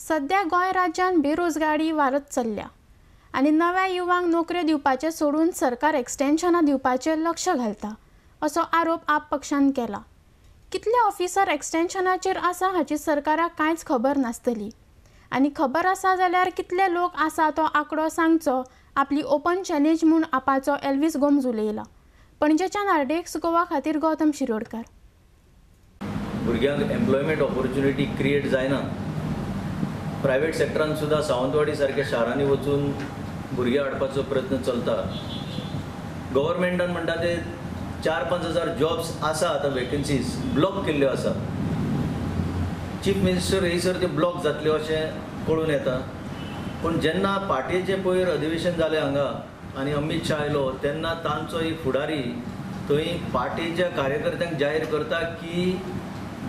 सध्या गोंय राज्यात बेरोजगारी वाडत चल्ल्या आणि नव्या युवांक नोकऱ्यो दिवपाचे सोडून सरकार एक्सटेन्शनां दिवपाचेर लक्ष घालता असो आरोप आप पक्षान केला। कितले ऑफिसर एक्सटेन्शनाचेर आसा हाची सरकाराक कांयच खबर नासतली आणि खबर आसा जाल्यार कितले लोक आसा तो आंकडो सांगचो आपली ओपन चॅलेंज म्हूण आपाचो एल्विस गोम्स उलयला। पणजेच्यान आरडेक्स गोवा खातीर गौतम शिरोडकार। भुरग्यांक एम्प्लॉयमेंट ऑपॉर्च्युनिटी क्रिएट जायना। प्रायवेट सेक्टरान सुद्धा सावंतवाडी सारख्या शारांनी वचून भुरगे हाडपाचो प्रयत्न चलता। गव्हर्मेंटान म्हणटा ते 4-5 हजार जॉब्स आसा, आतां वेकन्सीज ब्लॉक केल्ल्यो आसा। चीफ मिनिस्टर येयसर ते ब्लॉक जातले अशें कळून येता। पूण जेन्ना पार्टीचें पयर अधिवेशन जालें हांगा आनी अमित शाह आयलो तेन्ना तांचो एक फुडारी थंय पार्टीच्या कार्यकर्त्यांक जाहीर करता की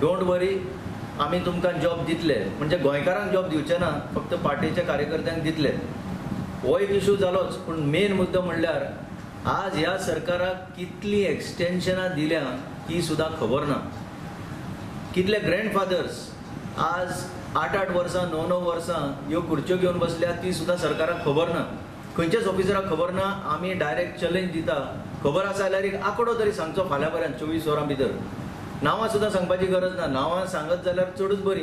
डोंट वरी, आमी तुमकां जॉब दितले, म्हणजे गोंयकारांक जॉब दिवचे ना, फक्त पार्टीच्या कार्यकर्त्यांक दितले। हो एक इशू जालोच। पूण मेन मुद्दो म्हणल्यार आज ह्या सरकाराक कितली एक्सटेन्शनां दिल्या ही सुद्धा खबर ना। कितले ग्रँडफादर्स आज 8-8 वर्सां 9-9 वर्सां ह्यो खुर्च्यो घेवन बसल्या ती सुद्धा सरकाराक खबर ना। खंयच्याच ऑफिसराक खबर ना। आमी डायरेक्ट चॅलेंज दिता, खबर आसा जाल्यार एक आंकडो तरी सांगचो फाल्यां पर्यंत 24 वरां भितर। नांवां सुद्धा सांगपाची गरज ना, नांवां सांगत जाल्यार चडूच बरी,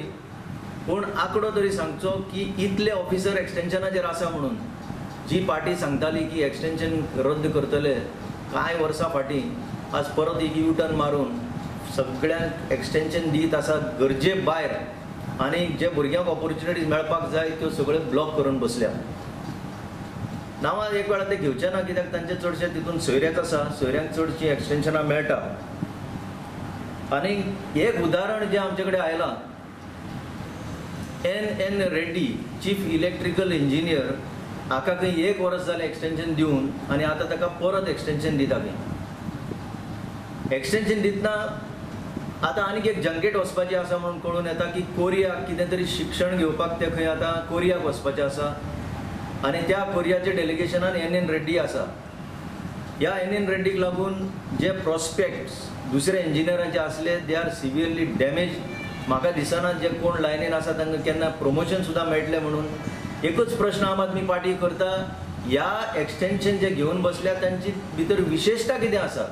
पूण आंकडो तरी सांगचो की इतले ऑफिसर एक्सटेन्शनाचेर आसा म्हणून। जी पार्टी सांगताली की एक्सटेन्शन रद्द करतले, कांय वर्सां फाटीं आज परत एक यू टर्न मारून सगळ्यांक एक्सटेन्शन दीत आसा गरजे भायर, आनी जे भुरग्यांक ऑपॉर्च्युनिटीज मेळपाक जाय त्यो सगळ्यो ब्लॉक करून बसल्या। नांवां एक वेळा ते घेवचे ना, कित्याक तांचे चडशे तितून सोयरेच आसा, सोयऱ्यांक चडशीं एक्सटेन्शनां मेळटा। आनी एक उदाहरण जे आमचे कडेन आयलां, N Reddy, chief electrical engineer, हाका खंय 1 वर्स जालें एक्सटेन्शन दिवन आनी आतां ताका परत एक्सटेन्शन दिता खंय। एक्सटेन्शन दितना आतां आनीक एक जंकेट वचपाचें आसा म्हणून कळून येता की कोरियाक कितें तरी शिक्षण घेवपाक ते खंय आतां कोरियाक वचपाचें आसा आनी त्या कोरियाच्या डेलिगेशनान एन रेड्डी आसा। ह्या एन रेड्डीक लागून जे प्रॉस्पेक्ट्स दुसऱ्या इंजिनियरांचे आसले दे आर सिवियरली डॅमेज। म्हाका दिसना जे कोण लायनीन आसा तांकां केन्ना प्रमोशन सुद्धा मेळटलें म्हणून। एकच प्रश्न आम आदमी पार्टी करता, ह्या एक्सटेन्शन जे घेवन बसल्या तांची भितर विशेषता कितें आसा?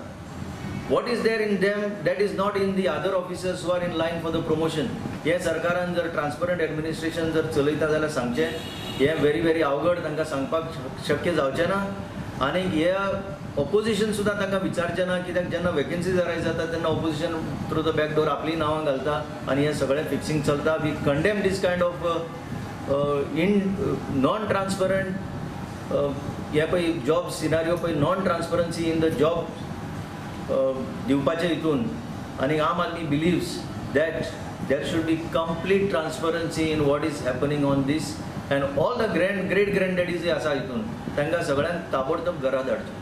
What is there in them that is not in the other officers who are in line for the promotion? हे सरकारान जर ट्रान्सपरंट एडमिनिस्ट्रेशन जर चलयता जाल्यार सांगचें। हे व्हेरी अवघड, तांकां सांगपाक शक्य जावचें ना। आनी हे ऑपोजिशन सुद्धा तांकां विचारचें ना, कित्याक जेन्ना वेकन्सी रायज जाता तेन्ना ऑपोजिशन थ्रू द बॅकडोर आपली नांवां घालता आनी हे सगळें फिक्सिंग चलता। We condemn this kind of non transparent हे पळय जॉब सिनारियो पळय, non transparency in the job दिवपाचे हितून। आनी आम आदमी believes that there should be complete transparency in what is happening on this, and all the great granddaddies जे आसा हितून तांकां सगळ्यांक ताबडतोब घरा धाडचें।